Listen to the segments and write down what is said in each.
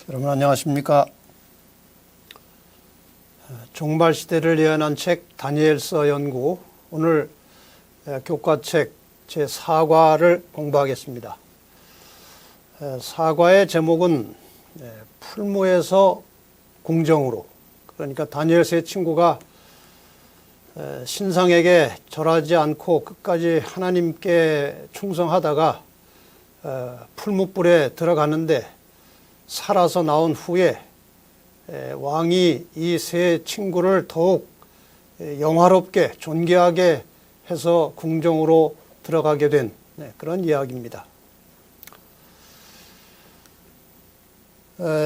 여러분 안녕하십니까? 종말 시대를 예언한 책 다니엘서 연구, 오늘 교과책 제4과를 공부하겠습니다. 사과의 제목은 풀무에서 궁정으로, 그러니까 다니엘 세 친구가 신상에게 절하지 않고 끝까지 하나님께 충성하다가 풀무불에 들어가는데 살아서 나온 후에 왕이 이 세 친구를 더욱 영화롭게 존귀하게 해서 궁정으로 들어가게 된 그런 이야기입니다.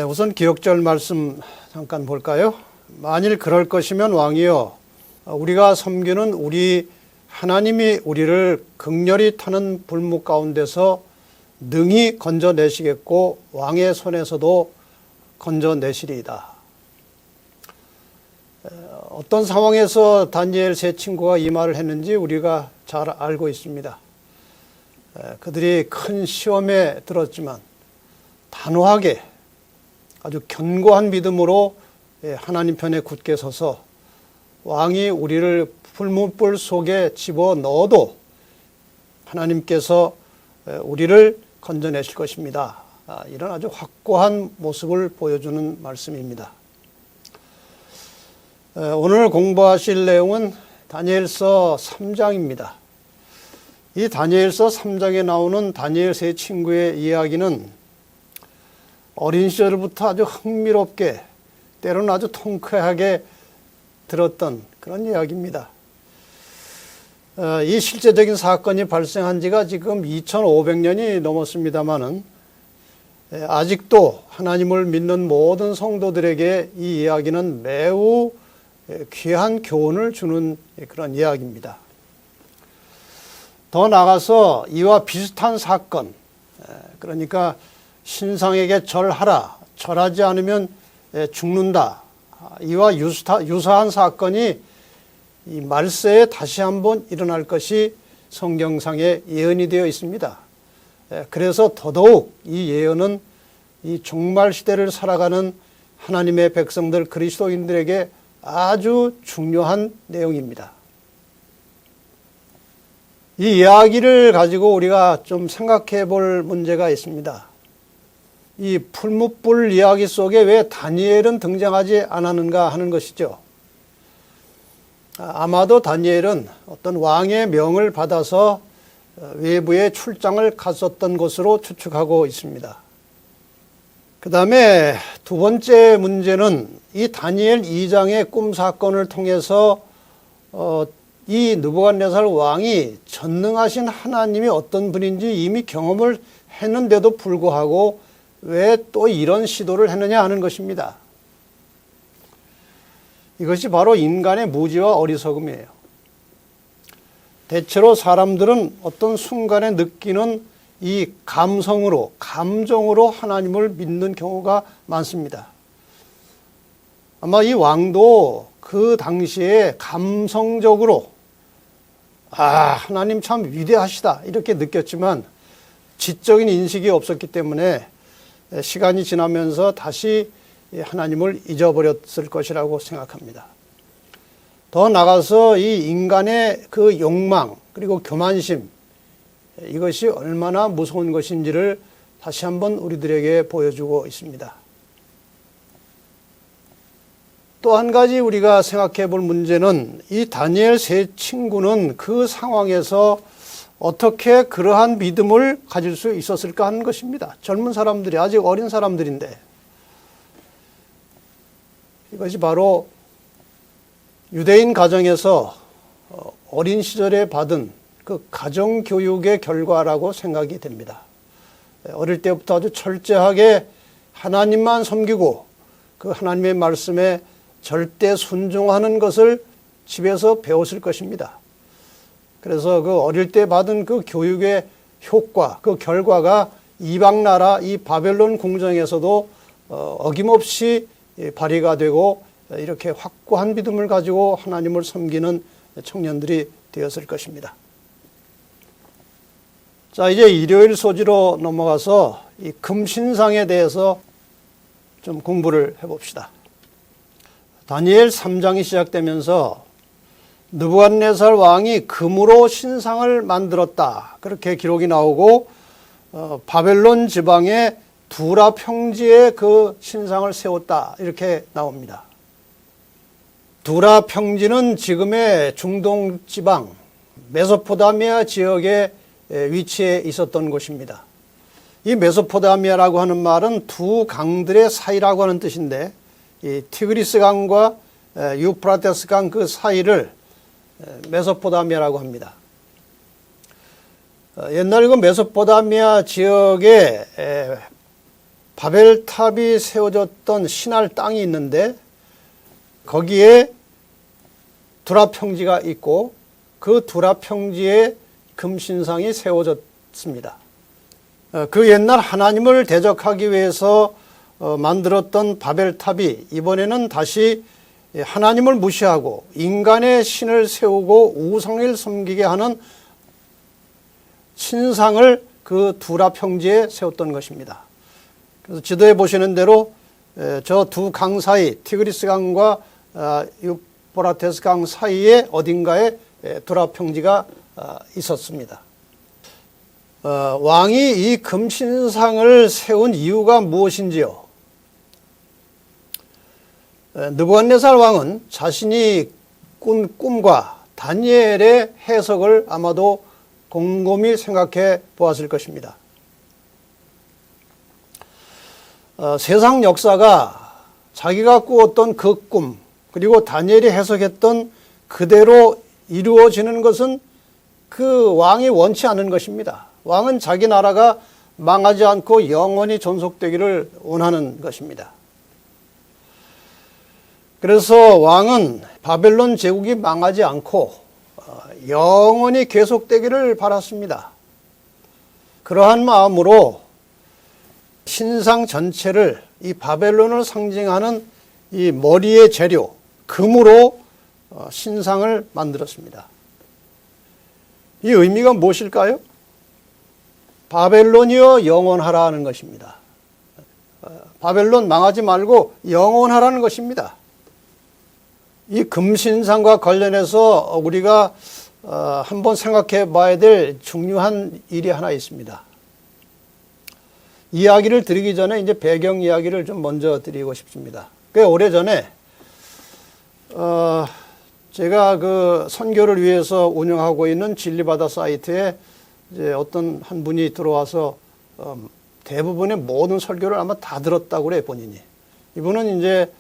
우선 기억절 말씀 잠깐 볼까요? 만일 그럴 것이면 왕이여, 우리가 섬기는 우리 하나님이 우리를 극렬히 타는 불무 가운데서 능히 건져내시겠고 왕의 손에서도 건져내시리이다. 어떤 상황에서 다니엘 세 친구가 이 말을 했는지 우리가 잘 알고 있습니다. 그들이 큰 시험에 들었지만 단호하게 아주 견고한 믿음으로 하나님 편에 굳게 서서 왕이 우리를 불문불 속에 집어넣어도 하나님께서 우리를 건져내실 것입니다. 이런 아주 확고한 모습을 보여주는 말씀입니다. 오늘 공부하실 내용은 다니엘서 3장입니다. 이 다니엘서 3장에 나오는 다니엘 세 친구의 이야기는 어린 시절부터 아주 흥미롭게, 때로는 아주 통쾌하게 들었던 그런 이야기입니다. 이 실제적인 사건이 발생한 지가 지금 2500년이 넘었습니다마는 아직도 하나님을 믿는 모든 성도들에게 이 이야기는 매우 귀한 교훈을 주는 그런 이야기입니다. 더 나아가서 이와 비슷한 사건, 그러니까 신상에게 절하라, 절하지 않으면 죽는다, 이와 유사한 사건이 이 말세에 다시 한번 일어날 것이 성경상에 예언이 되어 있습니다. 그래서 더더욱 이 예언은 이 종말 시대를 살아가는 하나님의 백성들, 그리스도인들에게 아주 중요한 내용입니다. 이 이야기를 가지고 우리가 좀 생각해 볼 문제가 있습니다. 이 풀무불 이야기 속에 왜 다니엘은 등장하지 않았는가 하는 것이죠. 아마도 다니엘은 어떤 왕의 명을 받아서 외부에 출장을 갔었던 것으로 추측하고 있습니다. 그 다음에 두 번째 문제는 이 다니엘 2장의 꿈 사건을 통해서 이 느부갓네살 왕이 전능하신 하나님이 어떤 분인지 이미 경험을 했는데도 불구하고 왜 또 이런 시도를 했느냐 하는 것입니다. 이것이 바로 인간의 무지와 어리석음이에요. 대체로 사람들은 어떤 순간에 느끼는 이 감성으로, 감정으로 하나님을 믿는 경우가 많습니다. 아마 이 왕도 그 당시에 감성적으로 하나님 참 위대하시다 이렇게 느꼈지만 지적인 인식이 없었기 때문에 시간이 지나면서 다시 하나님을 잊어버렸을 것이라고 생각합니다. 더 나아가서 이 인간의 그 욕망 그리고 교만심, 이것이 얼마나 무서운 것인지를 다시 한번 우리들에게 보여주고 있습니다. 또 한 가지 우리가 생각해 볼 문제는 이 다니엘 세 친구는 그 상황에서 어떻게 그러한 믿음을 가질 수 있었을까 하는 것입니다. 젊은 사람들이, 아직 어린 사람들인데, 이것이 바로 유대인 가정에서 어린 시절에 받은 그 가정교육의 결과라고 생각이 됩니다. 어릴 때부터 아주 철저하게 하나님만 섬기고 그 하나님의 말씀에 절대 순종하는 것을 집에서 배웠을 것입니다. 그래서 그 어릴 때 받은 그 교육의 효과, 그 결과가 이방 나라 이 바벨론 궁정에서도 어김없이 발휘가 되고 이렇게 확고한 믿음을 가지고 하나님을 섬기는 청년들이 되었을 것입니다. 자, 이제 일요일 소지로 넘어가서 이 금신상에 대해서 좀 공부를 해봅시다. 다니엘 3장이 시작되면서 느부갓네살 왕이 금으로 신상을 만들었다, 그렇게 기록이 나오고 바벨론 지방의 두라 평지에 그 신상을 세웠다, 이렇게 나옵니다. 두라 평지는 지금의 중동 지방 메소포타미아 지역에 위치해 있었던 곳입니다. 이 메소포타미아라고 하는 말은 두 강들의 사이라고 하는 뜻인데, 이 티그리스 강과 유프라테스 강 그 사이를 메소포타미아라고 합니다. 옛날 그 메소포타미아 지역에 바벨탑이 세워졌던 신할 땅이 있는데, 거기에 두라 평지가 있고 그 두라 평지에 금신상이 세워졌습니다. 그 옛날 하나님을 대적하기 위해서 만들었던 바벨탑이 이번에는 다시 하나님을 무시하고 인간의 신을 세우고 우상을 섬기게 하는 신상을 그 두라 평지에 세웠던 것입니다. 그래서 지도에 보시는 대로 저 두 강 사이, 티그리스 강과 유프라테스 강 사이에 어딘가에 두라 평지가 있었습니다. 왕이 이 금신상을 세운 이유가 무엇인지요? 느부갓네살 왕은 자신이 꾼 꿈과 다니엘의 해석을 아마도 곰곰이 생각해 보았을 것입니다. 세상 역사가 자기가 꾸었던 그 꿈, 그리고 다니엘이 해석했던 그대로 이루어지는 것은 그 왕이 원치 않은 것입니다. 왕은 자기 나라가 망하지 않고 영원히 존속되기를 원하는 것입니다. 그래서 왕은 바벨론 제국이 망하지 않고 영원히 계속되기를 바랐습니다. 그러한 마음으로 신상 전체를 이 바벨론을 상징하는 이 머리의 재료, 금으로 신상을 만들었습니다. 이 의미가 무엇일까요? 바벨론이여 영원하라는 것입니다. 바벨론 망하지 말고 영원하라는 것입니다. 이 금신상과 관련해서 우리가 한번 생각해 봐야 될 중요한 일이 하나 있습니다. 이야기를 드리기 전에 이제 배경 이야기를 좀 먼저 드리고 싶습니다. 꽤 오래전에 제가 그 선교를 위해서 운영하고 있는 진리바다 사이트에 이제 어떤 한 분이 들어와서 대부분의 모든 설교를 아마 다 들었다고 그래요, 본인이. 이분은 이제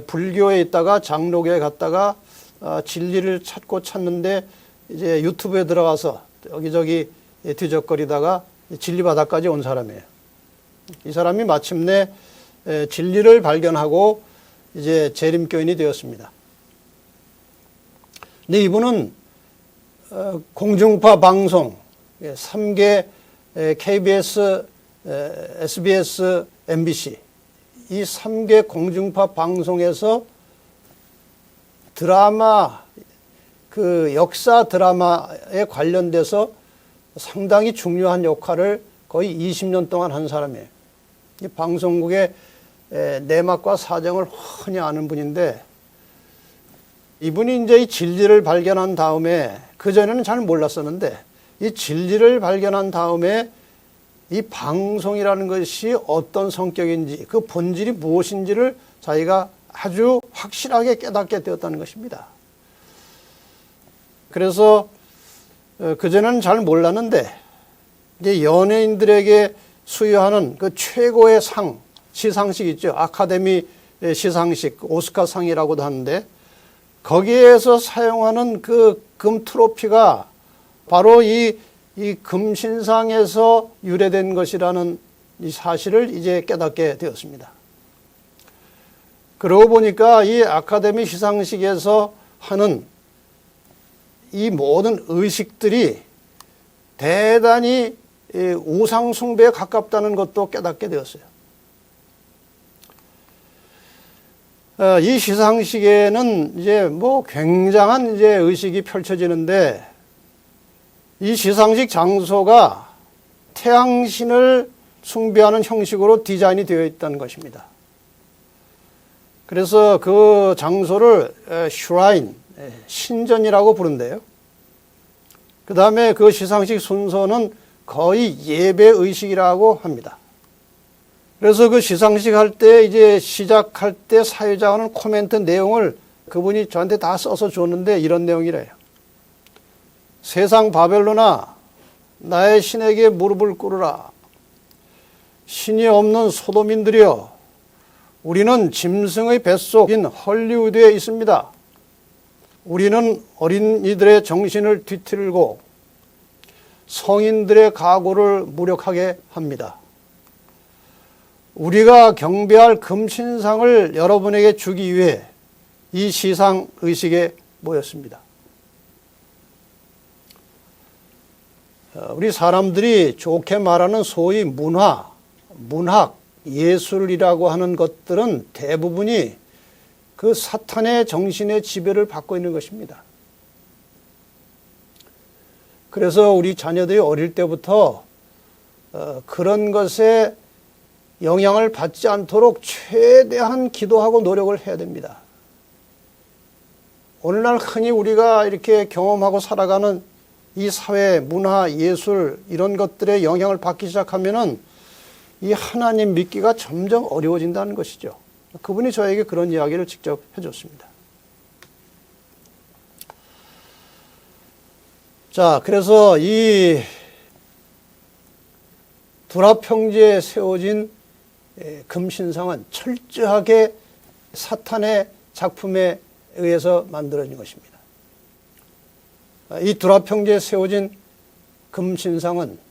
불교에 있다가 장로교에 갔다가 진리를 찾는데 이제 유튜브에 들어가서 여기저기 뒤적거리다가 진리바다까지 온 사람이에요. 이 사람이 마침내 진리를 발견하고 이제 재림교인이 되었습니다. 근데 이분은 공중파 방송 3개 KBS, SBS, MBC 이 3개 공중파 방송에서 드라마, 그 역사 드라마에 관련돼서 상당히 중요한 역할을 거의 20년 동안 한 사람이에요. 이 방송국의 내막과 사정을 훤히 아는 분인데, 이분이 이제 이 진리를 발견한 다음에, 그전에는 잘 몰랐었는데, 이 진리를 발견한 다음에 이 방송이라는 것이 어떤 성격인지, 그 본질이 무엇인지를 자기가 아주 확실하게 깨닫게 되었다는 것입니다. 그래서 그전에는 잘 몰랐는데, 이제 연예인들에게 수여하는 그 최고의 상, 시상식 있죠. 아카데미 시상식, 오스카상이라고도 하는데, 거기에서 사용하는 그 금 트로피가 바로 이 금신상에서 유래된 것이라는 이 사실을 이제 깨닫게 되었습니다. 그러고 보니까 이 아카데미 시상식에서 하는 이 모든 의식들이 대단히 우상 숭배에 가깝다는 것도 깨닫게 되었어요. 이 시상식에는 이제 뭐 굉장한 이제 의식이 펼쳐지는데, 이 시상식 장소가 태양신을 숭배하는 형식으로 디자인이 되어 있다는 것입니다. 그래서 그 장소를 슈라인, 신전이라고 부른대요. 그 다음에 그 시상식 순서는 거의 예배의식이라고 합니다. 그래서 그 시상식 할 때 이제 시작할 때 사회자가 하는 코멘트 내용을 그분이 저한테 다 써서 줬는데 이런 내용이래요. 세상 바벨론아, 나의 신에게 무릎을 꿇으라. 신이 없는 소돔인들이여, 우리는 짐승의 뱃속인 헐리우드에 있습니다. 우리는 어린이들의 정신을 뒤틀고 성인들의 각오를 무력하게 합니다. 우리가 경배할 금신상을 여러분에게 주기 위해 이 시상의식에 모였습니다. 우리 사람들이 좋게 말하는 소위 문학, 예술이라고 하는 것들은 대부분이 그 사탄의 정신의 지배를 받고 있는 것입니다. 그래서 우리 자녀들이 어릴 때부터 그런 것에 영향을 받지 않도록 최대한 기도하고 노력을 해야 됩니다. 오늘날 흔히 우리가 이렇게 경험하고 살아가는 이 사회, 문화, 예술 이런 것들의 영향을 받기 시작하면은 이 하나님 믿기가 점점 어려워진다는 것이죠. 그분이 저에게 그런 이야기를 직접 해줬습니다. 자, 그래서 이 두랍 평지에 세워진 금신상은 철저하게 사탄의 작품에 의해서 만들어진 것입니다. 이 두랍 평지에 세워진 금신상은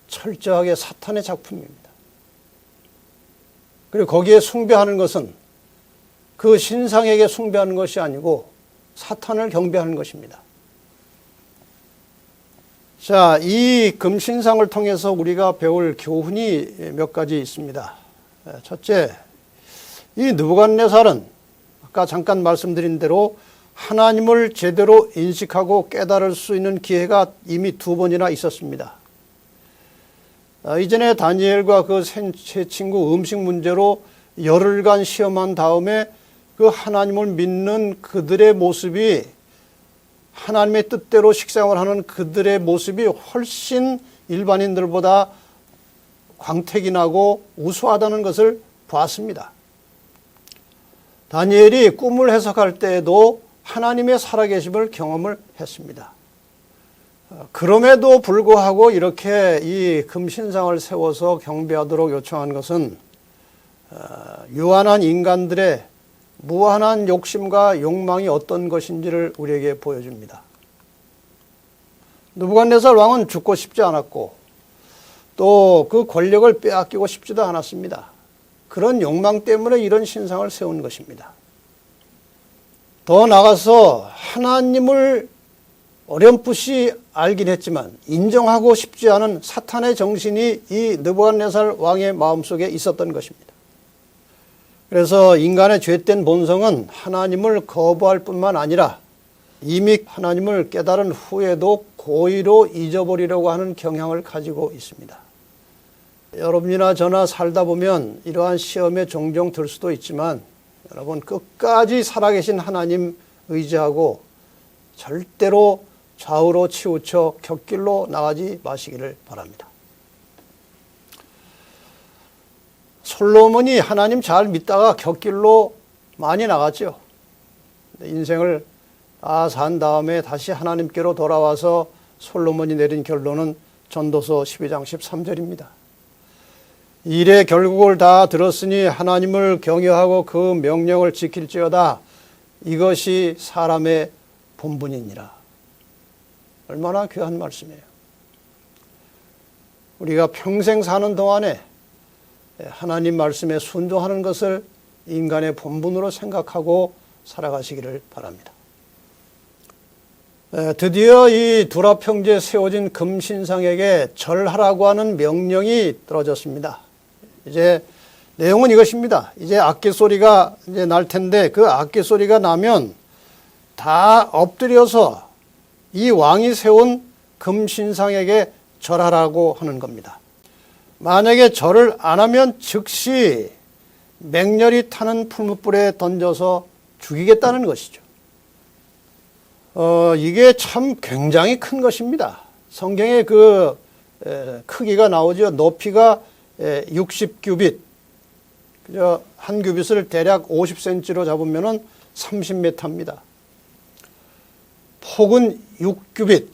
철저하게 사탄의 작품입니다. 그리고 거기에 숭배하는 것은 그 신상에게 숭배하는 것이 아니고 사탄을 경배하는 것입니다. 자, 이 금신상을 통해서 우리가 배울 교훈이 몇 가지 있습니다. 첫째, 이 느부갓네살은 아까 잠깐 말씀드린 대로 하나님을 제대로 인식하고 깨달을 수 있는 기회가 이미 2번이나 있었습니다. 이전에 다니엘과 그 세 친구 음식 문제로 열흘간 시험한 다음에 그 하나님을 믿는 그들의 모습이, 하나님의 뜻대로 식생활을 하는 그들의 모습이 훨씬 일반인들보다 광택이 나고 우수하다는 것을 보았습니다. 다니엘이 꿈을 해석할 때에도 하나님의 살아계심을 경험을 했습니다. 그럼에도 불구하고 이렇게 이 금신상을 세워서 경배하도록 요청한 것은 유한한 인간들의 무한한 욕심과 욕망이 어떤 것인지를 우리에게 보여줍니다. 느부갓네살 왕은 죽고 싶지 않았고 또 그 권력을 빼앗기고 싶지도 않았습니다. 그런 욕망 때문에 이런 신상을 세운 것입니다. 더 나아가서 하나님을 어렴풋이 알긴 했지만 인정하고 싶지 않은 사탄의 정신이 이 느부갓네살 왕의 마음속에 있었던 것입니다. 그래서 인간의 죄된 본성은 하나님을 거부할 뿐만 아니라 이미 하나님을 깨달은 후에도 고의로 잊어버리려고 하는 경향을 가지고 있습니다. 여러분이나 저나 살다 보면 이러한 시험에 종종 들 수도 있지만 여러분 끝까지 살아계신 하나님 의지하고 절대로 좌우로 치우쳐 곁길로 나가지 마시기를 바랍니다. 솔로몬이 하나님 잘 믿다가 곁길로 많이 나갔죠. 인생을 다 산 다음에 다시 하나님께로 돌아와서 솔로몬이 내린 결론은 전도서 12장 13절입니다. 일의 결국을 다 들었으니 하나님을 경외하고 그 명령을 지킬지어다. 이것이 사람의 본분이니라. 얼마나 귀한 말씀이에요. 우리가 평생 사는 동안에 하나님 말씀에 순종하는 것을 인간의 본분으로 생각하고 살아가시기를 바랍니다. 드디어 이 두랍 평지에 세워진 금신상에게 절하라고 하는 명령이 떨어졌습니다. 이제 내용은 이것입니다. 이제 악기 소리가 이제 날 텐데 그 악기 소리가 나면 다 엎드려서 이 왕이 세운 금신상에게 절하라고 하는 겁니다. 만약에 절을 안 하면 즉시 맹렬히 타는 풀무불에 던져서 죽이겠다는 것이죠. 이게 참 굉장히 큰 것입니다. 성경에 그 크기가 나오죠. 높이가 60규빗, 한 규빗을 대략 50cm로 잡으면 30m입니다. 폭은 6규빗,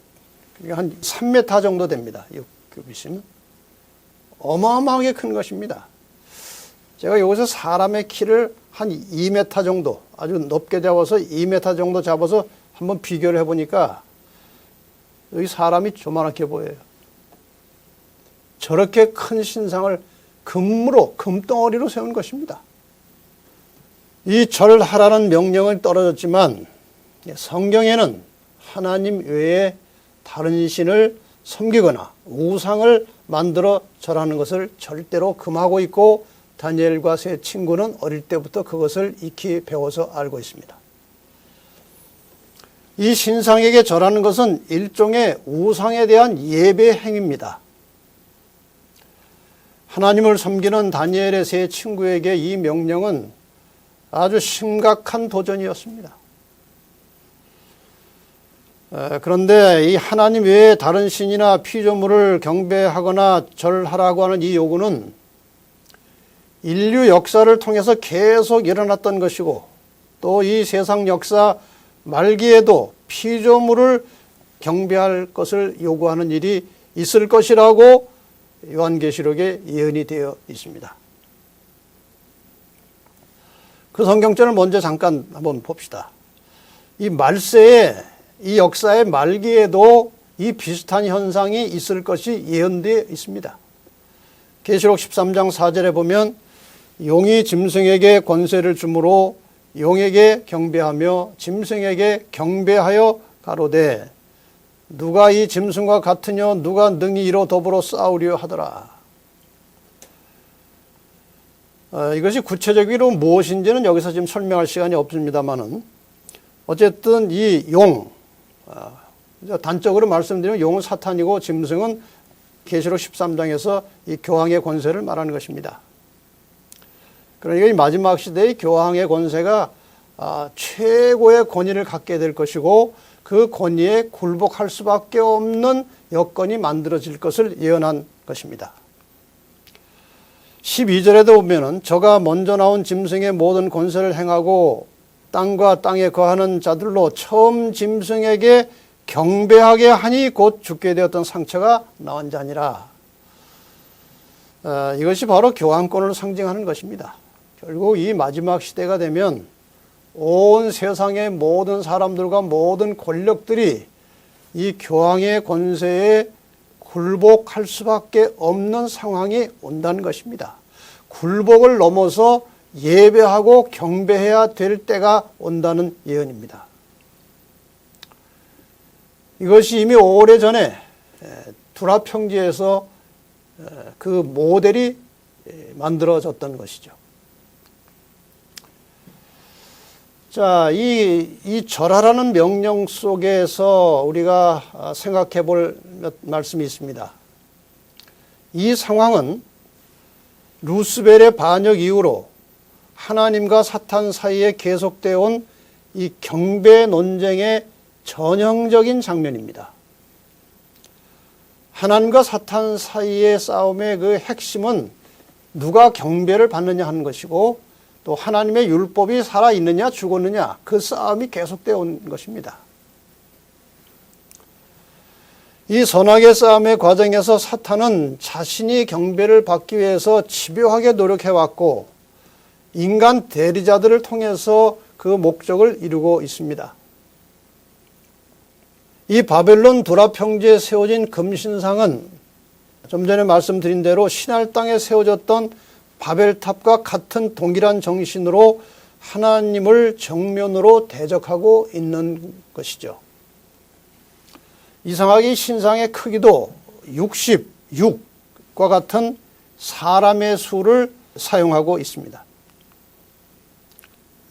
한 3m 정도 됩니다. 6규빗이면 어마어마하게 큰 것입니다. 제가 여기서 사람의 키를 한 2m 정도, 아주 높게 잡아서 2m 정도 잡아서 한번 비교를 해보니까 여기 사람이 조그맣게 보여요. 저렇게 큰 신상을 금으로, 금덩어리로 세운 것입니다. 이 절하라는 명령은 떨어졌지만 성경에는 하나님 외에 다른 신을 섬기거나 우상을 만들어 절하는 것을 절대로 금하고 있고, 다니엘과 세 친구는 어릴 때부터 그것을 익히 배워서 알고 있습니다. 이 신상에게 절하는 것은 일종의 우상에 대한 예배 행위입니다. 하나님을 섬기는 다니엘의 세 친구에게 이 명령은 아주 심각한 도전이었습니다. 그런데 이 하나님 외에 다른 신이나 피조물을 경배하거나 절하라고 하는 이 요구는 인류 역사를 통해서 계속 일어났던 것이고, 또 이 세상 역사 말기에도 피조물을 경배할 것을 요구하는 일이 있을 것이라고 요한계시록에 예언이 되어 있습니다. 그 성경절을 먼저 잠깐 한번 봅시다. 이 말세에, 이 역사의 말기에도 이 비슷한 현상이 있을 것이 예언되어 있습니다. 계시록 13장 4절에 보면 용이 짐승에게 권세를 주므로 용에게 경배하며 짐승에게 경배하여 가로되 누가 이 짐승과 같으뇨 누가 능히 이로 더불어 싸우려 하더라. 이것이 구체적으로 무엇인지는 여기서 지금 설명할 시간이 없습니다만은, 어쨌든 이 용, 단적으로 말씀드리면 용은 사탄이고 짐승은 계시록 13장에서 이 교황의 권세를 말하는 것입니다. 그러니까 이 마지막 시대의 교황의 권세가 최고의 권위를 갖게 될 것이고, 그 권위에 굴복할 수밖에 없는 여건이 만들어질 것을 예언한 것입니다. 12절에도 보면은 저가 먼저 나온 짐승의 모든 권세를 행하고 땅과 땅에 거하는 자들로 처음 짐승에게 경배하게 하니 곧 죽게 되었던 상처가 나온 자니라. 이것이 바로 교황권을 상징하는 것입니다. 결국 이 마지막 시대가 되면 온 세상의 모든 사람들과 모든 권력들이 이 교황의 권세에 굴복할 수밖에 없는 상황이 온다는 것입니다. 굴복을 넘어서 예배하고 경배해야 될 때가 온다는 예언입니다. 이것이 이미 오래전에 두라 평지에서 그 모델이 만들어졌던 것이죠. 자, 이 절하라는 명령 속에서 우리가 생각해 볼 말씀이 있습니다. 이 상황은 루스벨의 반역 이후로 하나님과 사탄 사이에 계속되어 온 이 경배 논쟁의 전형적인 장면입니다. 하나님과 사탄 사이의 싸움의 그 핵심은 누가 경배를 받느냐 하는 것이고, 또 하나님의 율법이 살아있느냐 죽었느냐, 그 싸움이 계속되어 온 것입니다. 이 선악의 싸움의 과정에서 사탄은 자신이 경배를 받기 위해서 집요하게 노력해왔고, 인간 대리자들을 통해서 그 목적을 이루고 있습니다. 이 바벨론 두라 평지에 세워진 금신상은 좀 전에 말씀드린 대로 신할 땅에 세워졌던 바벨탑과 같은 동일한 정신으로 하나님을 정면으로 대적하고 있는 것이죠. 이상하게 신상의 크기도 66과 같은 사람의 수를 사용하고 있습니다.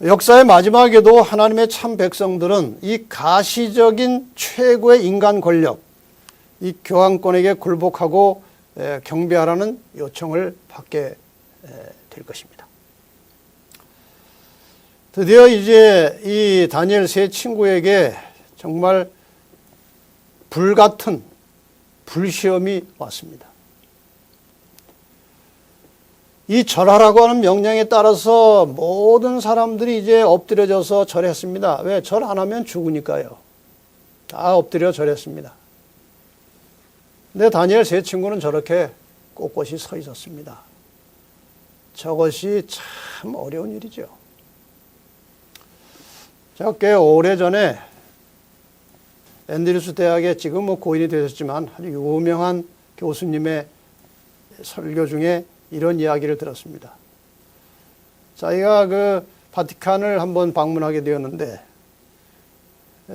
역사의 마지막에도 하나님의 참 백성들은 이 가시적인 최고의 인간 권력, 이 교황권에게 굴복하고 경배하라는 요청을 받게 될 것입니다. 드디어 이제 이 다니엘 세 친구에게 정말 불같은 불시험이 왔습니다. 이 절하라고 하는 명령에 따라서 모든 사람들이 이제 엎드려져서 절했습니다. 왜? 절 안 하면 죽으니까요. 다 엎드려 절했습니다. 근데 다니엘 세 친구는 저렇게 꼿꼿이 서 있었습니다. 저것이 참 어려운 일이죠. 제가 꽤 오래전에 앤드류스 대학에 지금 고인이 되셨지만 아주 유명한 교수님의 설교 중에 이런 이야기를 들었습니다. 자기가 그 바티칸을 한번 방문하게 되었는데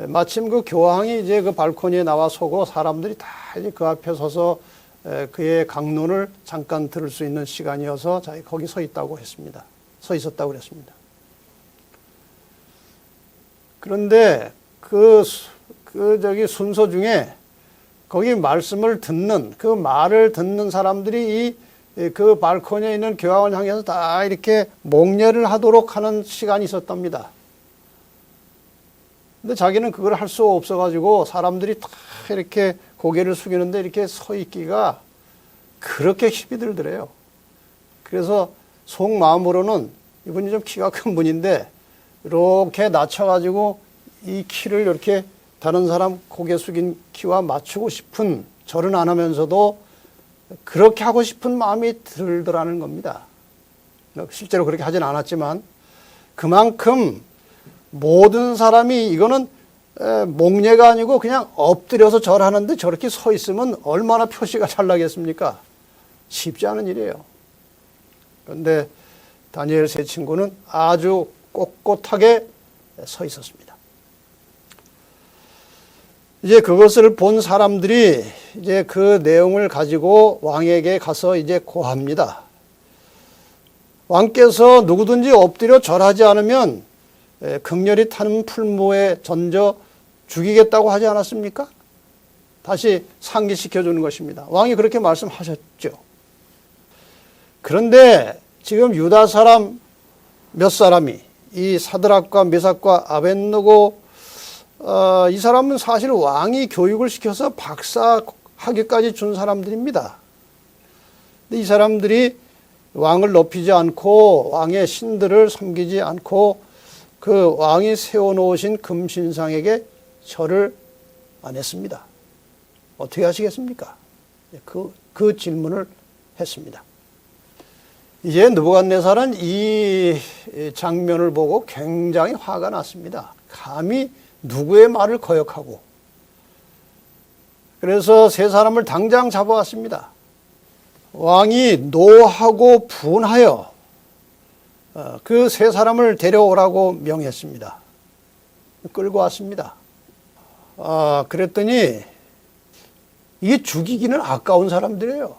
마침 그 교황이 이제 그 발코니에 나와 서고 사람들이 다 이제 그 앞에 서서 그의 강론을 잠깐 들을 수 있는 시간이어서 자기 거기 서 있다고 했습니다. 서 있었다고 그랬습니다. 그런데 그 순서 중에 거기 말씀을 듣는 그 말을 듣는 사람들이 그 발코니에 있는 교황을 향해서 다 이렇게 목례를 하도록 하는 시간이 있었답니다. 근데 자기는 그걸 할 수 없어가지고 사람들이 다 이렇게 고개를 숙이는데 이렇게 서 있기가 그렇게 힘이 들더래요. 그래서 속마음으로는 이분이 좀 키가 큰 분인데 이렇게 낮춰가지고 이 키를 이렇게 다른 사람 고개 숙인 키와 맞추고 싶은 절은 안 하면서도 그렇게 하고 싶은 마음이 들더라는 겁니다. 실제로 그렇게 하진 않았지만 그만큼 모든 사람이 이거는 목례가 아니고 그냥 엎드려서 절하는데 저렇게 서 있으면 얼마나 표시가 잘 나겠습니까? 쉽지 않은 일이에요. 그런데 다니엘 세 친구는 아주 꼿꼿하게 서 있었습니다. 이제 그것을 본 사람들이 이제 그 내용을 가지고 왕에게 가서 이제 고합니다. 왕께서 누구든지 엎드려 절하지 않으면 극렬히 타는 풀무에 던져 죽이겠다고 하지 않았습니까? 다시 상기시켜 주는 것입니다. 왕이 그렇게 말씀하셨죠. 그런데 지금 유다 사람 몇 사람이 이 사드락과 메삭과 아벳느고 이 사람은 사실 왕이 교육을 시켜서 박사 학위까지 준 사람들입니다. 근데 이 사람들이 왕을 높이지 않고 왕의 신들을 섬기지 않고 그 왕이 세워놓으신 금신상에게 절을 안 했습니다. 어떻게 하시겠습니까? 그 질문을 했습니다. 이제 느부갓네살은 이 장면을 보고 굉장히 화가 났습니다. 감히 누구의 말을 거역하고 그래서 세 사람을 당장 잡아왔습니다. 왕이 노하고 분하여 그 세 사람을 데려오라고 명했습니다. 끌고 왔습니다. 그랬더니 이게 죽이기는 아까운 사람들이에요.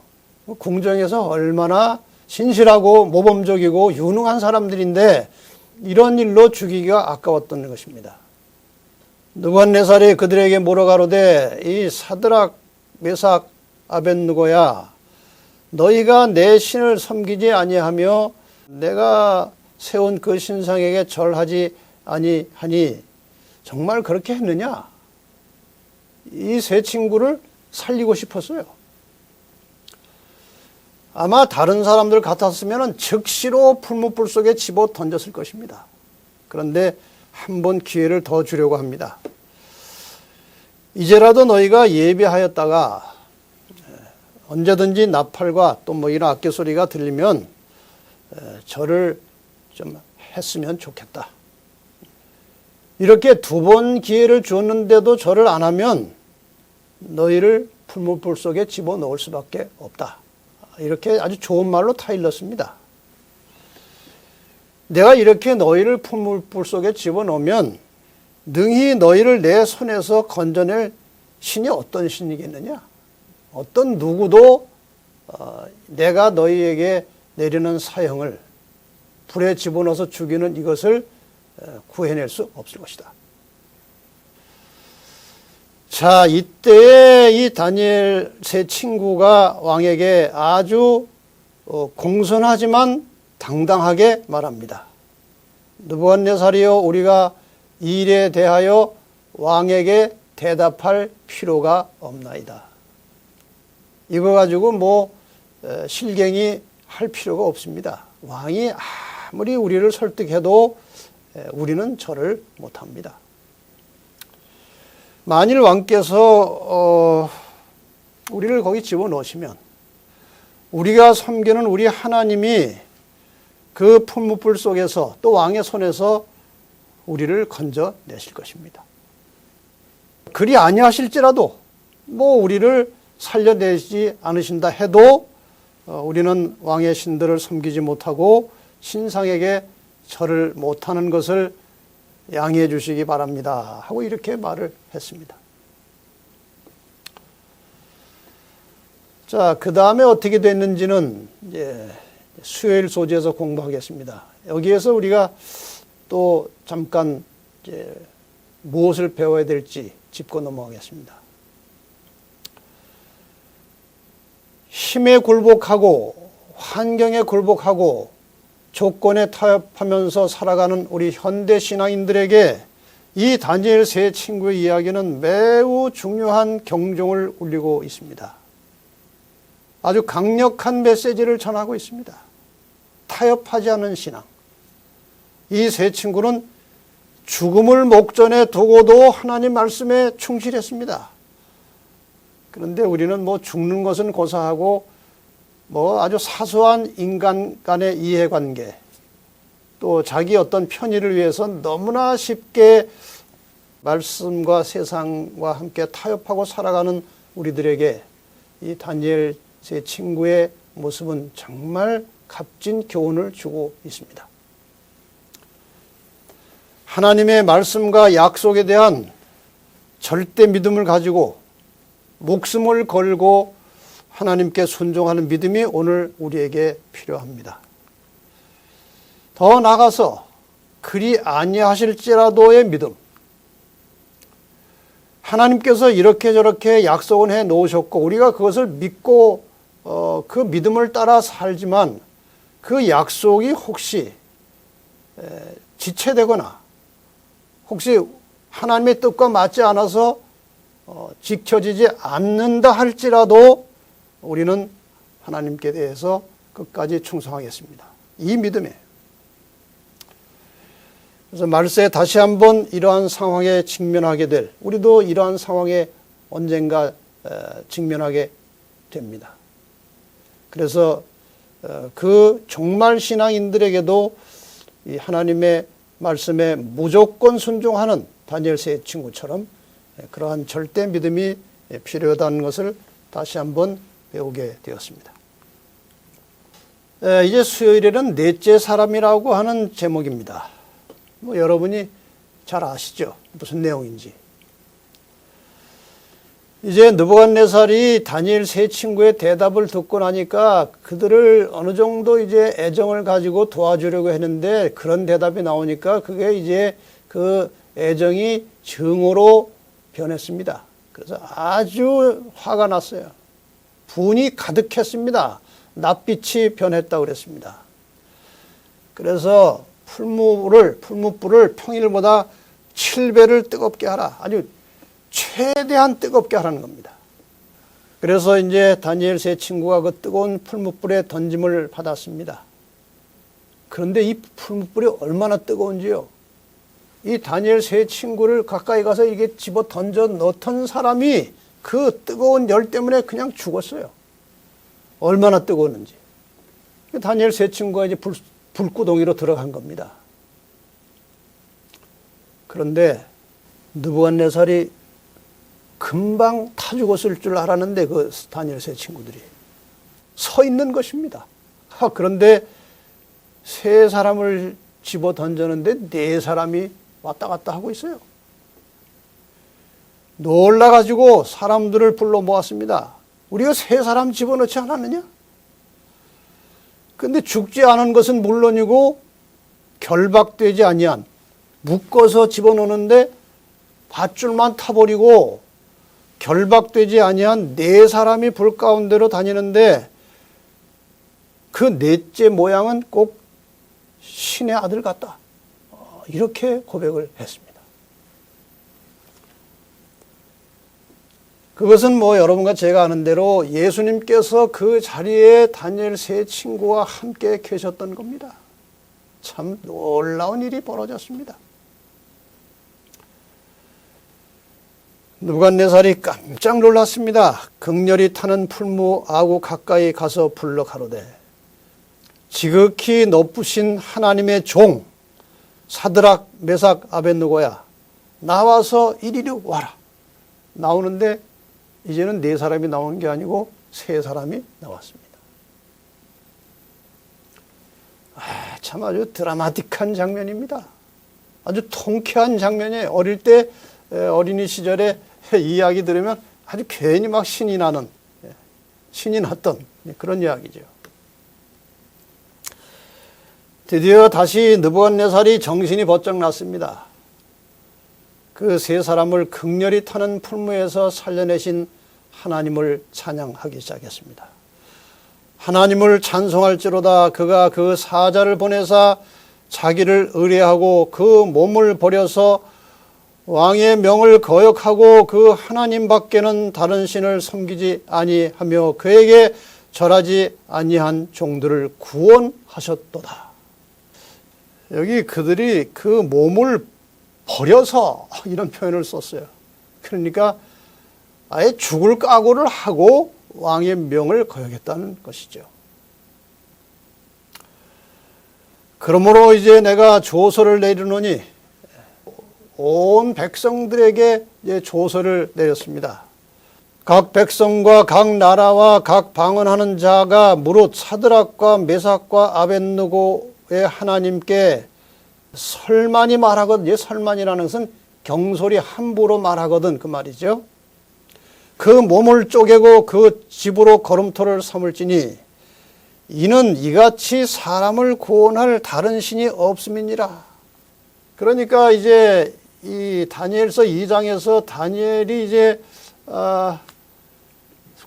궁정에서 얼마나 신실하고 모범적이고 유능한 사람들인데 이런 일로 죽이기가 아까웠던 것입니다. 느부갓네살이 그들에게 물어가로되 이 사드락 메삭 아벳느고야 너희가 내 신을 섬기지 아니하며 내가 세운 그 신상에게 절하지 아니하니 정말 그렇게 했느냐? 이 세 친구를 살리고 싶었어요. 아마 다른 사람들 같았으면 즉시로 풀무불 속에 집어 던졌을 것입니다. 그런데 한 번 기회를 더 주려고 합니다. 이제라도 너희가 예비하였다가 언제든지 나팔과 또 뭐 이런 악기 소리가 들리면 절을 좀 했으면 좋겠다. 이렇게 두 번 기회를 주었는데도 절을 안 하면 너희를 풀무불 속에 집어넣을 수밖에 없다. 이렇게 아주 좋은 말로 타일렀습니다. 내가 이렇게 너희를 풀무불 속에 집어넣으면 능히 너희를 내 손에서 건져낼 신이 어떤 신이겠느냐? 어떤 누구도 내가 너희에게 내리는 사형을 불에 집어넣어서 죽이는 이것을 구해낼 수 없을 것이다. 자, 이때 이 다니엘 세 친구가 왕에게 아주 공손하지만 당당하게 말합니다. 느부갓네살이여, 우리가 이 일에 대하여 왕에게 대답할 필요가 없나이다. 이거 가지고 실갱이 할 필요가 없습니다. 왕이 아무리 우리를 설득해도 우리는 절을 못합니다. 만일 왕께서 우리를 거기 집어넣으시면 우리가 섬기는 우리 하나님이 그 풀무불 속에서 또 왕의 손에서 우리를 건져내실 것입니다. 그리 아니하실지라도 우리를 살려내지 않으신다 해도 우리는 왕의 신들을 섬기지 못하고 신상에게 절을 못하는 것을 양해해 주시기 바랍니다 하고 이렇게 말을 했습니다. 자, 그 다음에 어떻게 됐는지는 이제 수요일 소재에서 공부하겠습니다. 여기에서 우리가 또 잠깐 이제 무엇을 배워야 될지 짚고 넘어가겠습니다. 힘에 굴복하고 환경에 굴복하고 조건에 타협하면서 살아가는 우리 현대 신앙인들에게 이 다니엘 세 친구의 이야기는 매우 중요한 경종을 울리고 있습니다. 아주 강력한 메시지를 전하고 있습니다. 타협하지 않은 신앙. 이 세 친구는 죽음을 목전에 두고도 하나님 말씀에 충실했습니다. 그런데 우리는 죽는 것은 고사하고 아주 사소한 인간 간의 이해관계, 또 자기 어떤 편의를 위해서 너무나 쉽게 말씀과 세상과 함께 타협하고 살아가는 우리들에게 이 다니엘 세 친구의 모습은 정말 값진 교훈을 주고 있습니다. 하나님의 말씀과 약속에 대한 절대 믿음을 가지고 목숨을 걸고 하나님께 순종하는 믿음이 오늘 우리에게 필요합니다. 더 나아가서 그리 아니하실지라도의 믿음. 하나님께서 이렇게 저렇게 약속은 해 놓으셨고 우리가 그것을 믿고 그 믿음을 따라 살지만 그 약속이 혹시 지체되거나 혹시 하나님의 뜻과 맞지 않아서 지켜지지 않는다 할지라도 우리는 하나님께 대해서 끝까지 충성하겠습니다. 이 믿음에. 그래서 말세에 다시 한번 이러한 상황에 직면하게 될, 우리도 이러한 상황에 언젠가 직면하게 됩니다. 그래서 그 종말 신앙인들에게도 이 하나님의 말씀에 무조건 순종하는 다니엘 세 친구처럼 그러한 절대 믿음이 필요하다는 것을 다시 한번 배우게 되었습니다. 이제 수요일에는 넷째 사람이라고 하는 제목입니다. 여러분이 잘 아시죠? 무슨 내용인지. 이제 느부갓네살이 다니엘 세 친구의 대답을 듣고 나니까 그들을 어느 정도 이제 애정을 가지고 도와주려고 했는데 그런 대답이 나오니까 그게 이제 그 애정이 증오로 변했습니다. 그래서 아주 화가 났어요. 분이 가득했습니다. 낯빛이 변했다고 그랬습니다. 그래서 풀무불을 평일보다 7배를 뜨겁게 하라. 아주 최대한 뜨겁게 하라는 겁니다. 그래서 이제 다니엘 세 친구가 그 뜨거운 풀무불에 던짐을 받았습니다. 그런데 이 풀무불이 얼마나 뜨거운지요. 이 다니엘 세 친구를 가까이 가서 이게 집어 던져 넣던 사람이 그 뜨거운 열 때문에 그냥 죽었어요. 얼마나 뜨거웠는지. 다니엘 세 친구가 이제 불구덩이로 들어간 겁니다. 그런데 느부갓네살이 금방 타 죽었을 줄 알았는데 그 다니엘 세 친구들이 서 있는 것입니다. 그런데 세 사람을 집어 던졌는데 네 사람이 왔다 갔다 하고 있어요. 놀라가지고 사람들을 불러 모았습니다. 우리가 세 사람 집어넣지 않았느냐? 근데 죽지 않은 것은 물론이고 결박되지 아니한 묶어서 집어넣는데 밧줄만 타버리고 결박되지 아니한 네 사람이 불 가운데로 다니는데 그 넷째 모양은 꼭 신의 아들 같다. 이렇게 고백을 했습니다. 그것은 여러분과 제가 아는 대로 예수님께서 그 자리에 다니엘 세 친구와 함께 계셨던 겁니다. 참 놀라운 일이 벌어졌습니다. 느부갓네살이 깜짝 놀랐습니다. 극렬히 타는 풀무하고 가까이 가서 불러 가로되 지극히 높으신 하나님의 종 사드락 메삭 아벳느고야 나와서 이리로 와라. 나오는데 이제는 네 사람이 나오는 게 아니고 세 사람이 나왔습니다. 참 아주 드라마틱한 장면입니다. 아주 통쾌한 장면이에요. 어릴 때 어린이 시절에 이야기 들으면 아주 괜히 막 신이 나는, 신이 났던 그런 이야기죠. 드디어 다시 느부갓네살이 정신이 번쩍 났습니다. 그 세 사람을 극렬히 타는 풀무에서 살려내신 하나님을 찬양하기 시작했습니다. 하나님을 찬송할지로다 그가 그 사자를 보내사 자기를 의뢰하고 그 몸을 버려서 왕의 명을 거역하고 그 하나님 밖에는 다른 신을 섬기지 아니하며 그에게 절하지 아니한 종들을 구원하셨도다. 여기 그들이 그 몸을 버려서 이런 표현을 썼어요. 그러니까 아예 죽을 각오를 하고 왕의 명을 거역했다는 것이죠. 그러므로 이제 내가 조서를 내리노니 온 백성들에게 이제 조서를 내렸습니다. 각 백성과 각 나라와 각 방언하는 자가 무릇 사드락과 메삭과 아벳느고의 하나님께 설만이 말하거든. 설만이라는 것은 경솔히 함부로 말하거든 그 말이죠. 그 몸을 쪼개고 그 집으로 걸음토를 삼을지니 이는 이같이 사람을 구원할 다른 신이 없음이니라. 그러니까 이제 이 다니엘서 2장에서 다니엘이 이제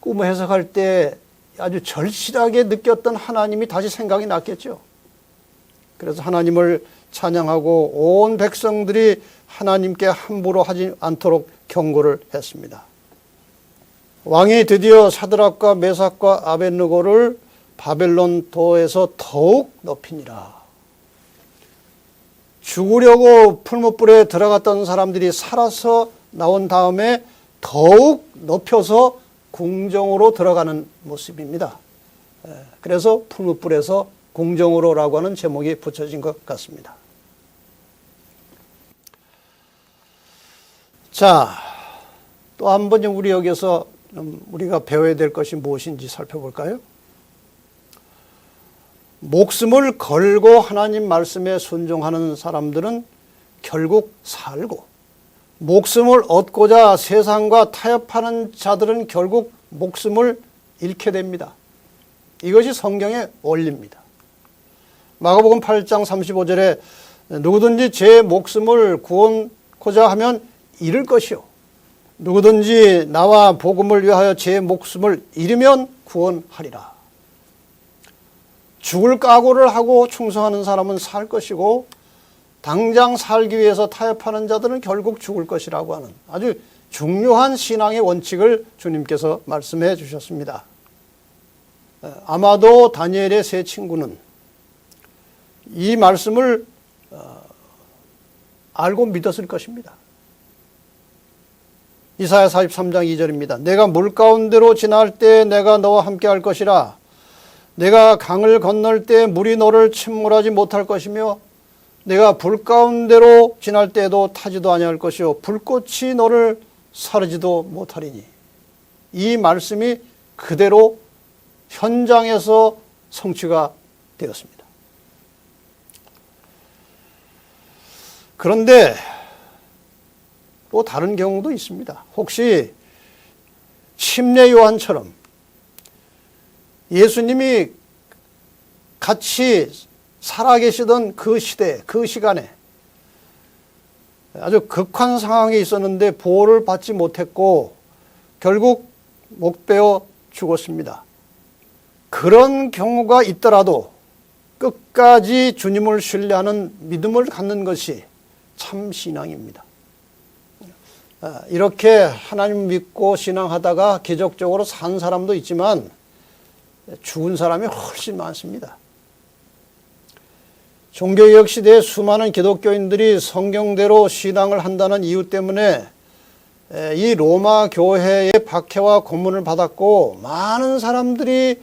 꿈을 해석할 때 아주 절실하게 느꼈던 하나님이 다시 생각이 났겠죠. 그래서 하나님을 찬양하고 온 백성들이 하나님께 함부로 하지 않도록 경고를 했습니다. 왕이 드디어 사드락과 메삭과 아벳느고를 바벨론 도에서 더욱 높이니라. 죽으려고 풀무불에 들어갔던 사람들이 살아서 나온 다음에 더욱 높여서 궁정으로 들어가는 모습입니다. 그래서 풀무불에서 궁정으로라고 하는 제목이 붙여진 것 같습니다. 자, 또 한 번 우리 여기서 우리가 배워야 될 것이 무엇인지 살펴볼까요? 목숨을 걸고 하나님 말씀에 순종하는 사람들은 결국 살고, 목숨을 얻고자 세상과 타협하는 자들은 결국 목숨을 잃게 됩니다. 이것이 성경의 원리입니다. 마가복음 8장 35절에 누구든지 제 목숨을 구원코자 하면 잃을 것이요 누구든지 나와 복음을 위하여 제 목숨을 잃으면 구원하리라. 죽을 각오를 하고 충성하는 사람은 살 것이고 당장 살기 위해서 타협하는 자들은 결국 죽을 것이라고 하는 아주 중요한 신앙의 원칙을 주님께서 말씀해 주셨습니다. 아마도 다니엘의 세 친구는 이 말씀을 알고 믿었을 것입니다. 이사야 43장 2절입니다. 내가 물 가운데로 지날 때 내가 너와 함께 할 것이라. 내가 강을 건널 때 물이 너를 침몰하지 못할 것이며 내가 불 가운데로 지날 때에도 타지도 아니할 것이요 불꽃이 너를 사르지도 못하리니. 이 말씀이 그대로 현장에서 성취가 되었습니다. 그런데 또 다른 경우도 있습니다. 혹시 침례 요한처럼 예수님이 같이 살아계시던 그 시대, 그 시간에 아주 극한 상황에 있었는데 보호를 받지 못했고 결국 목베어 죽었습니다. 그런 경우가 있더라도 끝까지 주님을 신뢰하는 믿음을 갖는 것이 참 신앙입니다. 이렇게 하나님 믿고 신앙하다가 기적적으로 산 사람도 있지만 죽은 사람이 훨씬 많습니다. 종교개혁 시대에 수많은 기독교인들이 성경대로 신앙을 한다는 이유 때문에 이 로마 교회의 박해와 고문을 받았고 많은 사람들이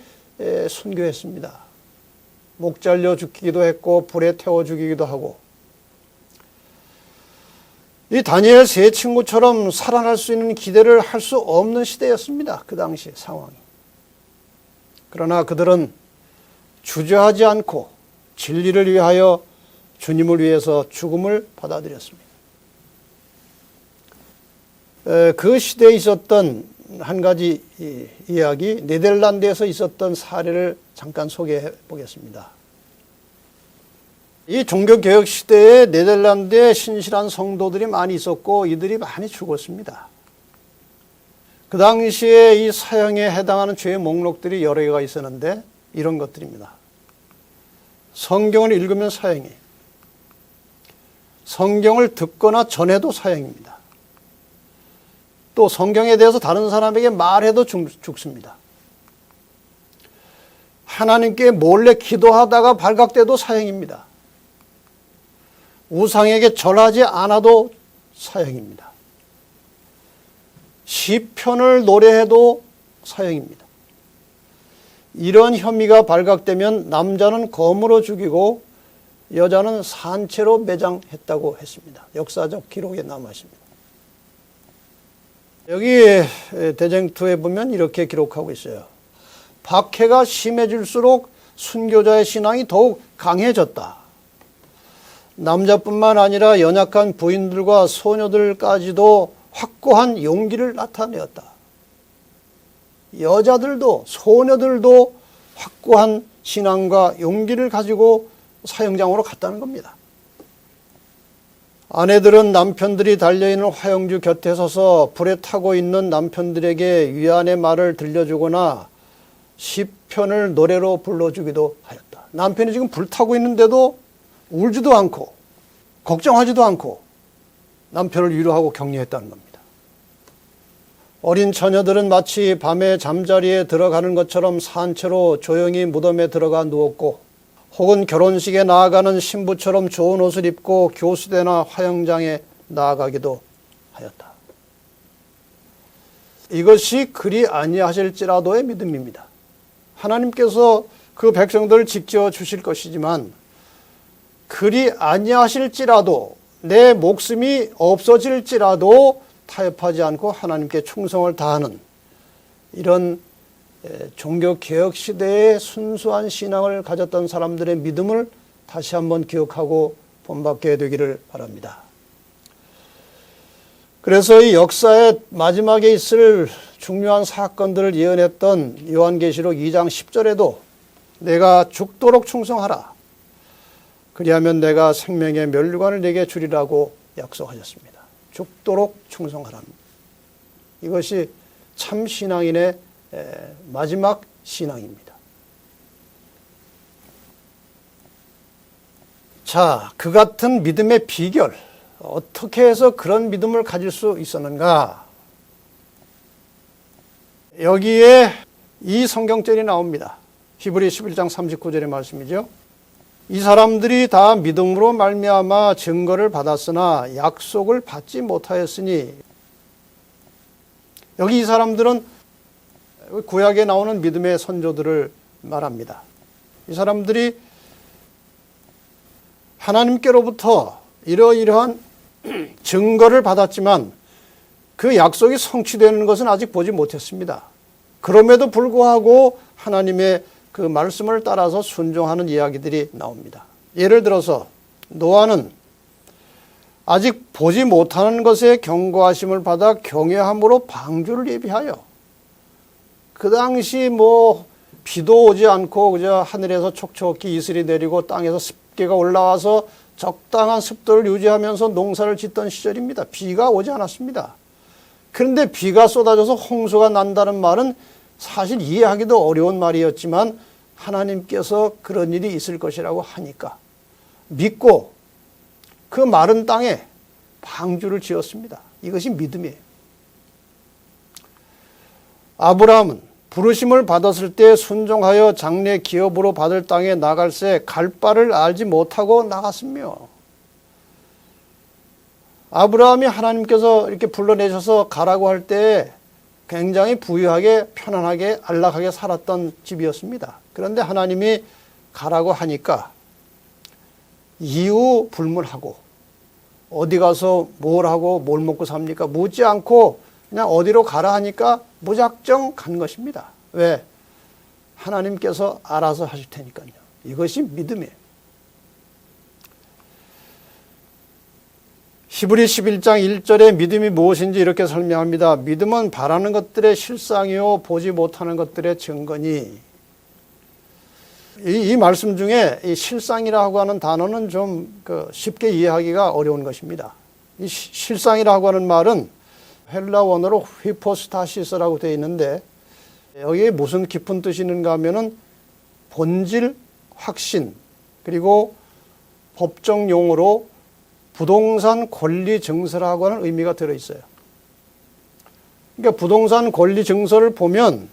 순교했습니다. 목 잘려 죽기도 했고 불에 태워 죽이기도 하고, 이 다니엘 세 친구처럼 살아날 수 있는 기대를 할 수 없는 시대였습니다. 그 당시 상황이. 그러나 그들은 주저하지 않고 진리를 위하여 주님을 위해서 죽음을 받아들였습니다. 그 시대에 있었던 한 가지 이야기, 네덜란드에서 있었던 사례를 잠깐 소개해 보겠습니다. 이 종교개혁 시대에 네덜란드에 신실한 성도들이 많이 있었고 이들이 많이 죽었습니다. 그 당시에 이 사형에 해당하는 죄의 목록들이 여러 개가 있었는데 이런 것들입니다. 성경을 읽으면 사형이에요. 성경을 듣거나 전해도 사형입니다. 또 성경에 대해서 다른 사람에게 말해도 죽습니다. 하나님께 몰래 기도하다가 발각돼도 사형입니다. 우상에게 절하지 않아도 사형입니다. 시편을 노래해도 사형입니다. 이런 혐의가 발각되면 남자는 검으로 죽이고 여자는 산채로 매장했다고 했습니다. 역사적 기록에 남아 있습니다. 여기 대쟁투에 보면 이렇게 기록하고 있어요. 박해가 심해질수록 순교자의 신앙이 더욱 강해졌다. 남자뿐만 아니라 연약한 부인들과 소녀들까지도 확고한 용기를 나타내었다. 여자들도 소녀들도 확고한 신앙과 용기를 가지고 사형장으로 갔다는 겁니다. 아내들은 남편들이 달려있는 화영주 곁에 서서 불에 타고 있는 남편들에게 위안의 말을 들려주거나 시편을 노래로 불러주기도 하였다. 남편이 지금 불 타고 있는데도 울지도 않고 걱정하지도 않고 남편을 위로하고 격려했다는 겁니다. 어린 처녀들은 마치 밤에 잠자리에 들어가는 것처럼 산채로 조용히 무덤에 들어가 누웠고, 혹은 결혼식에 나아가는 신부처럼 좋은 옷을 입고 교수대나 화영장에 나아가기도 하였다. 이것이 그리 아니하실지라도의 믿음입니다. 하나님께서 그 백성들을 지켜 주실 것이지만 그리 아니하실지라도, 내 목숨이 없어질지라도 타협하지 않고 하나님께 충성을 다하는 이런 종교개혁 시대의 순수한 신앙을 가졌던 사람들의 믿음을 다시 한번 기억하고 본받게 되기를 바랍니다. 그래서 이 역사의 마지막에 있을 중요한 사건들을 예언했던 요한계시록 2장 10절에도 내가 죽도록 충성하라. 그리하면 내가 생명의 면류관을 내게 주리라고 약속하셨습니다. 죽도록 충성하라. 이것이 참 신앙인의 마지막 신앙입니다. 자, 그 같은 믿음의 비결, 어떻게 해서 그런 믿음을 가질 수 있었는가? 여기에 이 성경절이 나옵니다. 히브리 11장 39절의 말씀이죠. 이 사람들이 다 믿음으로 말미암아 증거를 받았으나 약속을 받지 못하였으니, 여기 이 사람들은 구약에 나오는 믿음의 선조들을 말합니다. 이 사람들이 하나님께로부터 이러이러한 증거를 받았지만 그 약속이 성취되는 것은 아직 보지 못했습니다. 그럼에도 불구하고 하나님의 그 말씀을 따라서 순종하는 이야기들이 나옵니다. 예를 들어서 노아는 아직 보지 못하는 것에 경고하심을 받아 경외함으로 방주를 예비하여, 그 당시 비도 오지 않고 그저 하늘에서 촉촉히 이슬이 내리고 땅에서 습기가 올라와서 적당한 습도를 유지하면서 농사를 짓던 시절입니다. 비가 오지 않았습니다. 그런데 비가 쏟아져서 홍수가 난다는 말은 사실 이해하기도 어려운 말이었지만 하나님께서 그런 일이 있을 것이라고 하니까 믿고 그 마른 땅에 방주를 지었습니다. 이것이 믿음이에요. 아브라함은 부르심을 받았을 때 순종하여 장래 기업으로 받을 땅에 나갈새 갈 바를 알지 못하고 나갔으며, 아브라함이 하나님께서 이렇게 불러내셔서 가라고 할 때 굉장히 부유하게 편안하게 안락하게 살았던 집이었습니다. 그런데 하나님이 가라고 하니까 이유 불문하고 어디 가서 뭘 하고 뭘 먹고 삽니까? 묻지 않고 그냥 어디로 가라 하니까 무작정 간 것입니다. 왜? 하나님께서 알아서 하실 테니까요. 이것이 믿음이에요. 히브리 11장 1절에 믿음이 무엇인지 이렇게 설명합니다. 믿음은 바라는 것들의 실상이요 보지 못하는 것들의 증거니. 이 말씀 중에 이 실상이라고 하는 단어는 좀 쉽게 이해하기가 어려운 것입니다. 이 실상이라고 하는 말은 헬라 원어로 휘포스타시스라고 되어 있는데, 여기에 무슨 깊은 뜻이 있는가 하면은 본질, 확신, 그리고 법정 용어로 부동산 권리 증서라고 하는 의미가 들어있어요. 그러니까 부동산 권리 증서를 보면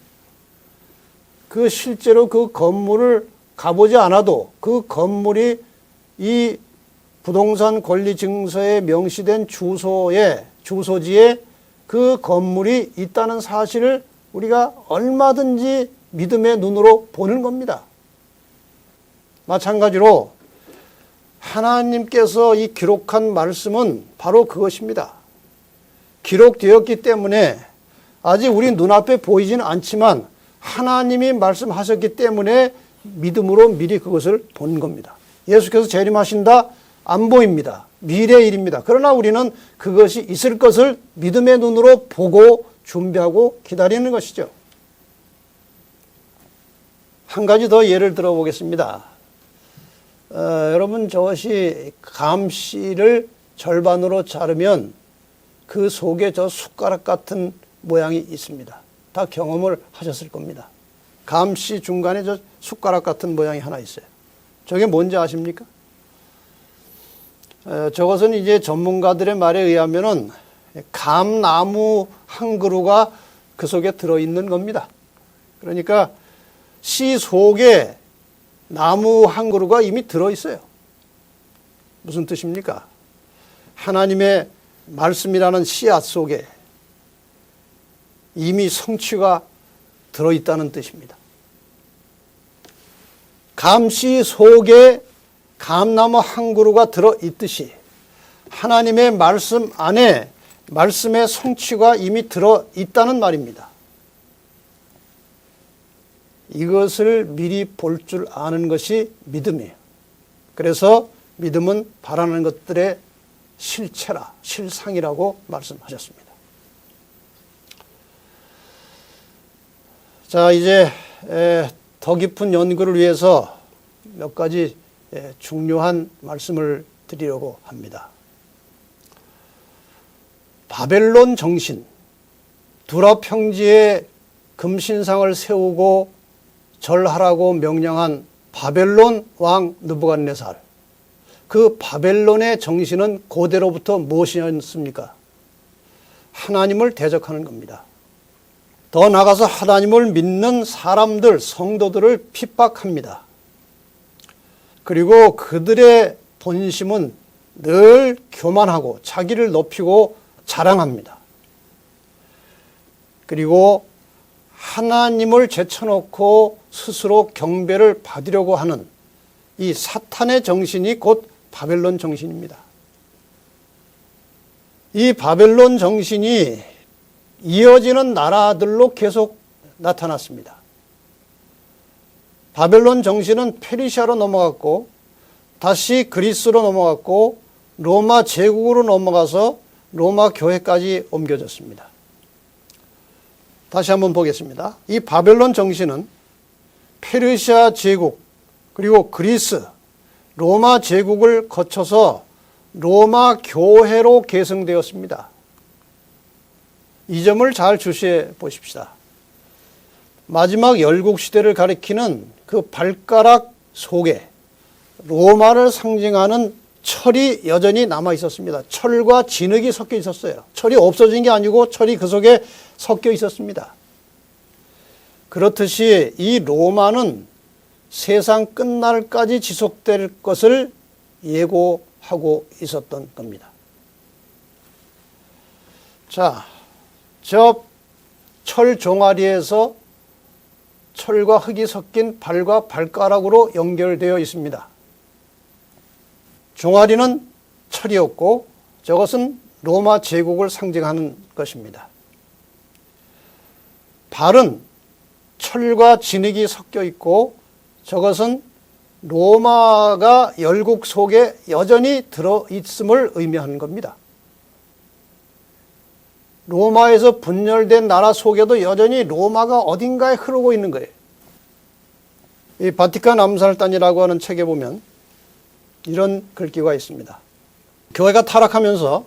그 실제로 그 건물을 가보지 않아도 그 건물이 이 부동산 권리 증서에 명시된 주소지에 그 건물이 있다는 사실을 우리가 얼마든지 믿음의 눈으로 보는 겁니다. 마찬가지로 하나님께서 이 기록한 말씀은 바로 그것입니다. 기록되었기 때문에 아직 우리 눈앞에 보이지는 않지만 하나님이 말씀하셨기 때문에 믿음으로 미리 그것을 본 겁니다. 예수께서 재림하신다? 안 보입니다. 미래의 일입니다. 그러나 우리는 그것이 있을 것을 믿음의 눈으로 보고 준비하고 기다리는 것이죠. 한 가지 더 예를 들어보겠습니다. 여러분, 저것이 감씨를 절반으로 자르면 그 속에 저 숟가락 같은 모양이 있습니다. 다 경험을 하셨을 겁니다. 감씨 중간에 저 숟가락 같은 모양이 하나 있어요. 저게 뭔지 아십니까? 저것은 이제 전문가들의 말에 의하면은 감나무 한 그루가 그 속에 들어있는 겁니다. 그러니까 씨 속에 나무 한 그루가 이미 들어있어요. 무슨 뜻입니까? 하나님의 말씀이라는 씨앗 속에 이미 성취가 들어있다는 뜻입니다. 감씨 속에 감나무 한 그루가 들어있듯이 하나님의 말씀 안에 말씀의 성취가 이미 들어있다는 말입니다. 이것을 미리 볼 줄 아는 것이 믿음이에요. 그래서 믿음은 바라는 것들의 실체라, 실상이라고 말씀하셨습니다. 자, 이제 더 깊은 연구를 위해서 몇 가지 중요한 말씀을 드리려고 합니다. 바벨론 정신, 두라 평지에 금신상을 세우고 절하라고 명령한 바벨론 왕 느부갓네살, 그 바벨론의 정신은 고대로부터 무엇이었습니까? 하나님을 대적하는 겁니다. 더 나아가서 하나님을 믿는 사람들, 성도들을 핍박합니다. 그리고 그들의 본심은 늘 교만하고 자기를 높이고 자랑합니다. 그리고 하나님을 제쳐놓고 스스로 경배를 받으려고 하는 이 사탄의 정신이 곧 바벨론 정신입니다. 이 바벨론 정신이 이어지는 나라들로 계속 나타났습니다. 바벨론 정신은 페르시아로 넘어갔고 다시 그리스로 넘어갔고 로마 제국으로 넘어가서 로마 교회까지 옮겨졌습니다. 다시 한번 보겠습니다. 이 바벨론 정신은 페르시아 제국 그리고 그리스, 로마 제국을 거쳐서 로마 교회로 계승되었습니다. 이 점을 잘 주시해 보십시다. 마지막 열국 시대를 가리키는 그 발가락 속에 로마를 상징하는 철이 여전히 남아 있었습니다. 철과 진흙이 섞여 있었어요. 철이 없어진 게 아니고 철이 그 속에 섞여 있었습니다. 그렇듯이 이 로마는 세상 끝날까지 지속될 것을 예고하고 있었던 겁니다. 자, 저 철 종아리에서 철과 흙이 섞인 발과 발가락으로 연결되어 있습니다. 종아리는 철이었고 저것은 로마 제국을 상징하는 것입니다. 발은 철과 진흙이 섞여 있고 저것은 로마가 열국 속에 여전히 들어있음을 의미하는 겁니다. 로마에서 분열된 나라 속에도 여전히 로마가 어딘가에 흐르고 있는 거예요. 이 바티칸 암살단이라고 하는 책에 보면 이런 글귀가 있습니다. 교회가 타락하면서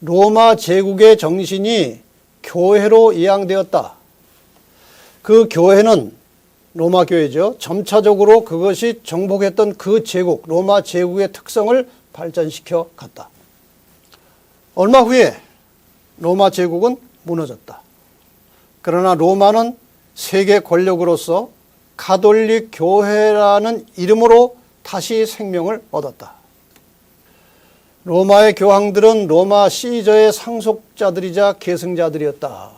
로마 제국의 정신이 교회로 이양되었다. 그 교회는 로마 교회죠. 점차적으로 그것이 정복했던 그 제국, 로마 제국의 특성을 발전시켜 갔다. 얼마 후에 로마 제국은 무너졌다. 그러나 로마는 세계 권력으로서 가톨릭 교회라는 이름으로 다시 생명을 얻었다. 로마의 교황들은 로마 시저의 상속자들이자 계승자들이었다.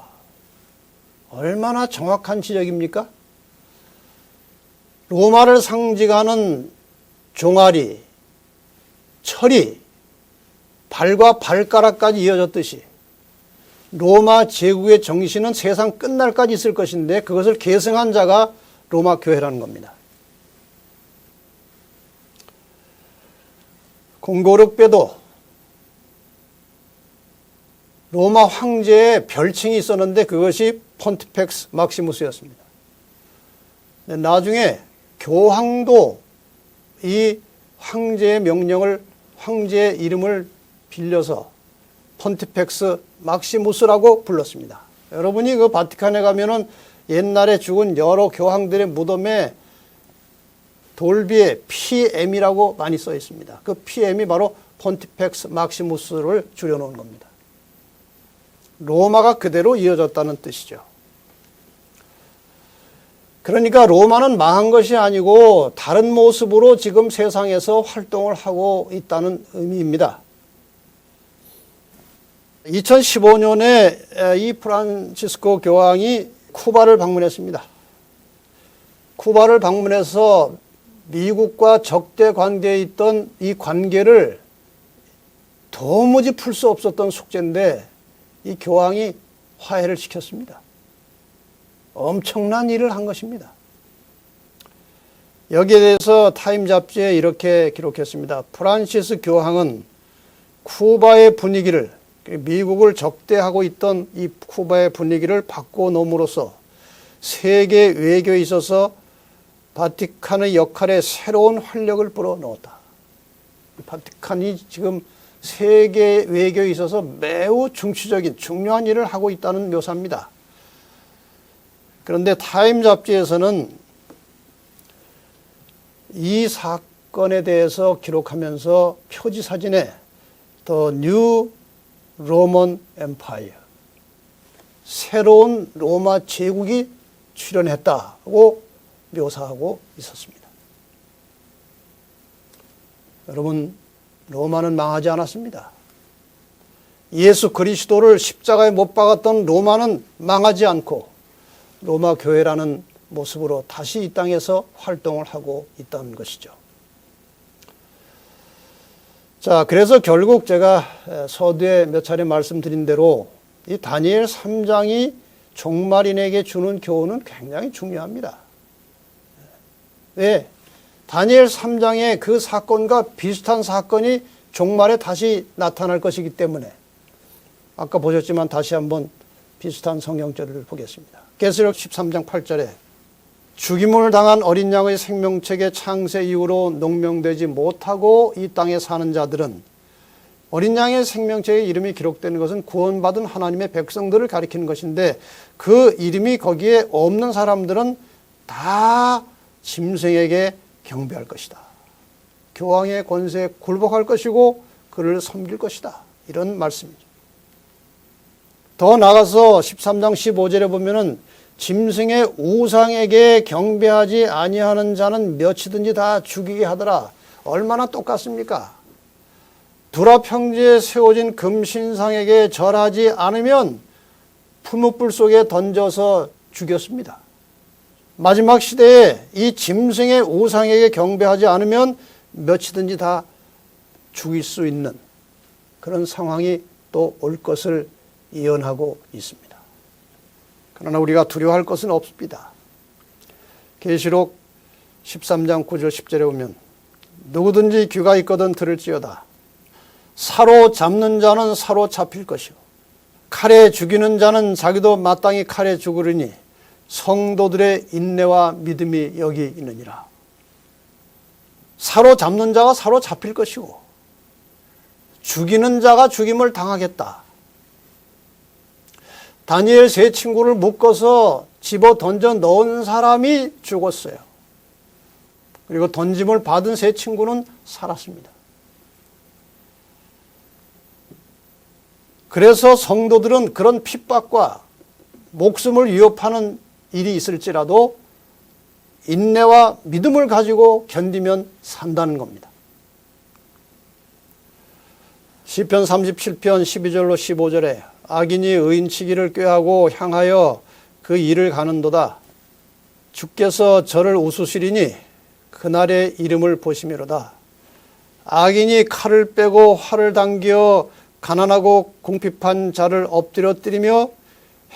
얼마나 정확한 지적입니까? 로마를 상징하는 종아리, 철이 발과 발가락까지 이어졌듯이 로마 제국의 정신은 세상 끝날까지 있을 것인데 그것을 계승한 자가 로마 교회라는 겁니다. 공고력배도 로마 황제의 별칭이 있었는데 그것이 폰티펙스 막시무스였습니다. 나중에 교황도 이 황제의 명령을, 황제의 이름을 빌려서 폰티펙스 막시무스라고 불렀습니다. 여러분이 그 바티칸에 가면은 옛날에 죽은 여러 교황들의 무덤에 돌비에 PM이라고 많이 써 있습니다. 그 PM이 바로 폰티펙스 막시무스를 줄여놓은 겁니다. 로마가 그대로 이어졌다는 뜻이죠. 그러니까 로마는 망한 것이 아니고 다른 모습으로 지금 세상에서 활동을 하고 있다는 의미입니다. 2015년에 이 프란치스코 교황이 쿠바를 방문했습니다. 쿠바를 방문해서 미국과 적대 관계에 있던 이 관계를 도무지 풀 수 없었던 숙제인데 이 교황이 화해를 시켰습니다. 엄청난 일을 한 것입니다. 여기에 대해서 타임 잡지에 이렇게 기록했습니다. 프란시스 교황은 쿠바의 분위기를, 미국을 적대하고 있던 이 쿠바의 분위기를 바꿔놓음으로써 세계 외교에 있어서 바티칸의 역할에 새로운 활력을 불어넣었다. 바티칸이 지금 세계 외교에 있어서 매우 중추적인 중요한 일을 하고 있다는 묘사입니다. 그런데 타임 잡지에서는 이 사건에 대해서 기록하면서 표지 사진에 The New Roman Empire, 새로운 로마 제국이 출현했다고 묘사하고 있었습니다. 여러분, 로마는 망하지 않았습니다. 예수 그리스도를 십자가에 못 박았던 로마는 망하지 않고 로마 교회라는 모습으로 다시 이 땅에서 활동을 하고 있다는 것이죠. 자, 그래서 결국 제가 서두에 몇 차례 말씀드린 대로 이 다니엘 3장이 종말인에게 주는 교훈은 굉장히 중요합니다. 왜? 다니엘 3장의 그 사건과 비슷한 사건이 종말에 다시 나타날 것이기 때문에 아까 보셨지만 다시 한번 비슷한 성경절을 보겠습니다. 계시록 13장 8절에 죽임을 당한 어린 양의 생명책의 창세 이후로 농명되지 못하고 이 땅에 사는 자들은, 어린 양의 생명책에 이름이 기록되는 것은 구원받은 하나님의 백성들을 가리키는 것인데 그 이름이 거기에 없는 사람들은 다 짐승에게 경배할 것이다. 교황의 권세에 굴복할 것이고 그를 섬길 것이다. 이런 말씀이죠. 더 나아가서 13장 15절에 보면은 짐승의 우상에게 경배하지 아니하는 자는 몇이든지 다 죽이게 하더라. 얼마나 똑같습니까? 두라 평지에 세워진 금신상에게 절하지 않으면 풀무불 속에 던져서 죽였습니다. 마지막 시대에 이 짐승의 우상에게 경배하지 않으면 몇이든지 다 죽일 수 있는 그런 상황이 또 올 것을 예언하고 있습니다. 그러나 우리가 두려워할 것은 없습니다. 계시록 13장 9절 10절에 보면 누구든지 귀가 있거든 들을지어다. 사로잡는 자는 사로잡힐 것이요 칼에 죽이는 자는 자기도 마땅히 칼에 죽으리니 성도들의 인내와 믿음이 여기 있느니라. 사로잡는 자가 사로잡힐 것이고 죽이는 자가 죽임을 당하겠다. 다니엘 세 친구를 묶어서 집어 던져 넣은 사람이 죽었어요. 그리고 던짐을 받은 세 친구는 살았습니다. 그래서 성도들은 그런 핍박과 목숨을 위협하는 일이 있을지라도 인내와 믿음을 가지고 견디면 산다는 겁니다. 시편 37편 12절로 15절에 악인이 의인치기를 꾀하고 향하여 그 일을 가는도다. 주께서 저를 웃으시리니 그날의 이름을 보시미로다. 악인이 칼을 빼고 활을 당겨 가난하고 궁핍한 자를 엎드려뜨리며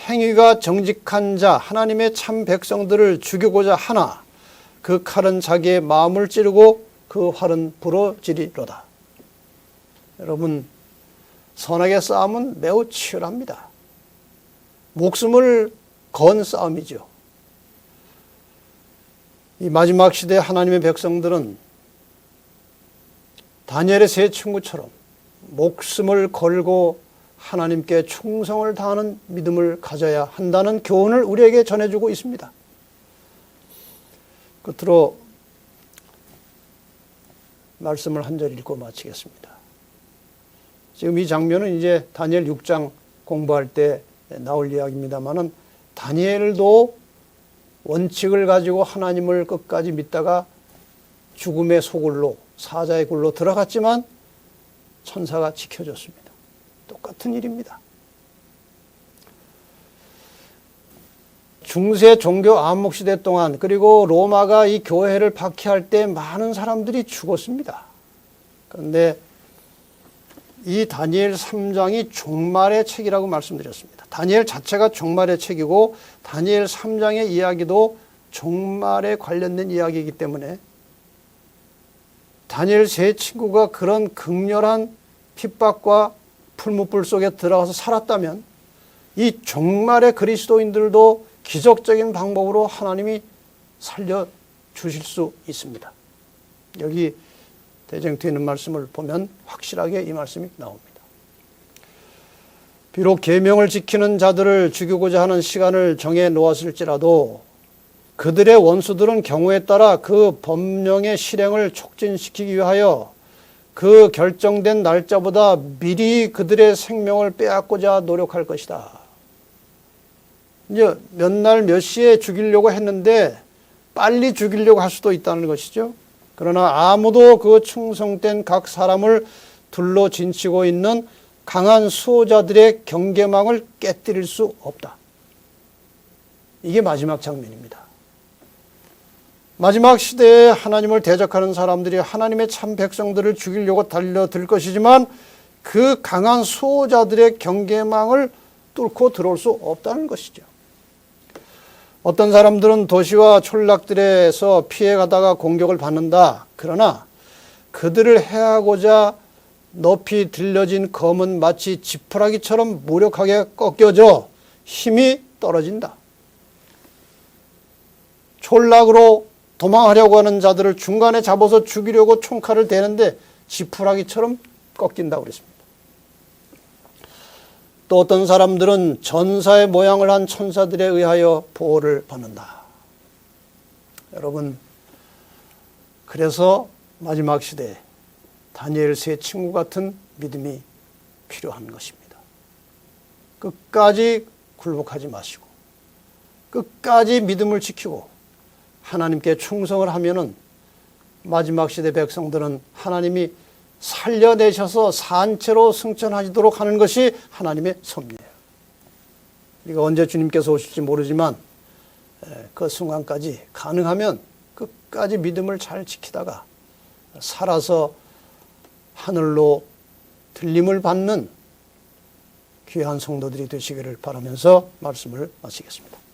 행위가 정직한 자 하나님의 참 백성들을 죽이고자 하나 그 칼은 자기의 마음을 찌르고 그 활은 부러지리로다. 여러분, 선악의 싸움은 매우 치열합니다. 목숨을 건 싸움이죠. 이 마지막 시대 하나님의 백성들은 다니엘의 세 친구처럼 목숨을 걸고 하나님께 충성을 다하는 믿음을 가져야 한다는 교훈을 우리에게 전해주고 있습니다. 끝으로 말씀을 한 절 읽고 마치겠습니다. 지금 이 장면은 이제 다니엘 6장 공부할 때 나올 이야기입니다만은 다니엘도 원칙을 가지고 하나님을 끝까지 믿다가 죽음의 소굴로 사자의 굴로 들어갔지만 천사가 지켜줬습니다. 똑같은 일입니다. 중세 종교 암흑시대 동안 그리고 로마가 이 교회를 박해할 때 많은 사람들이 죽었습니다. 그런데 이 다니엘 3장이 종말의 책이라고 말씀드렸습니다. 다니엘 자체가 종말의 책이고 다니엘 3장의 이야기도 종말에 관련된 이야기이기 때문에 다니엘 세 친구가 그런 극렬한 핍박과 풀무불 속에 들어가서 살았다면 이 종말의 그리스도인들도 기적적인 방법으로 하나님이 살려주실 수 있습니다. 여기 대쟁투에 있는 말씀을 보면 확실하게 이 말씀이 나옵니다. 비록 계명을 지키는 자들을 죽이고자 하는 시간을 정해 놓았을지라도 그들의 원수들은 경우에 따라 그 법령의 실행을 촉진시키기 위하여 그 결정된 날짜보다 미리 그들의 생명을 빼앗고자 노력할 것이다. 이제 몇 날 몇 시에 죽이려고 했는데 빨리 죽이려고 할 수도 있다는 것이죠. 그러나 아무도 그 충성된 각 사람을 둘러 진치고 있는 강한 수호자들의 경계망을 깨뜨릴 수 없다. 이게 마지막 장면입니다. 마지막 시대에 하나님을 대적하는 사람들이 하나님의 참 백성들을 죽이려고 달려들 것이지만 그 강한 수호자들의 경계망을 뚫고 들어올 수 없다는 것이죠. 어떤 사람들은 도시와 촌락들에서 피해가다가 공격을 받는다. 그러나 그들을 해하고자 높이 들려진 검은 마치 지푸라기처럼 무력하게 꺾여져 힘이 떨어진다. 촌락으로 도망하려고 하는 자들을 중간에 잡아서 죽이려고 총칼을 대는데 지푸라기처럼 꺾인다고 그랬습니다. 또 어떤 사람들은 전사의 모양을 한 천사들에 의하여 보호를 받는다. 여러분, 그래서 마지막 시대에 다니엘 세 친구 같은 믿음이 필요한 것입니다. 끝까지 굴복하지 마시고 끝까지 믿음을 지키고 하나님께 충성을 하면은 마지막 시대 백성들은 하나님이 살려내셔서 산채로 승천하시도록 하는 것이 하나님의 섭리예요. 우리가 언제 주님께서 오실지 모르지만 그 순간까지 가능하면 끝까지 믿음을 잘 지키다가 살아서 하늘로 들림을 받는 귀한 성도들이 되시기를 바라면서 말씀을 마치겠습니다.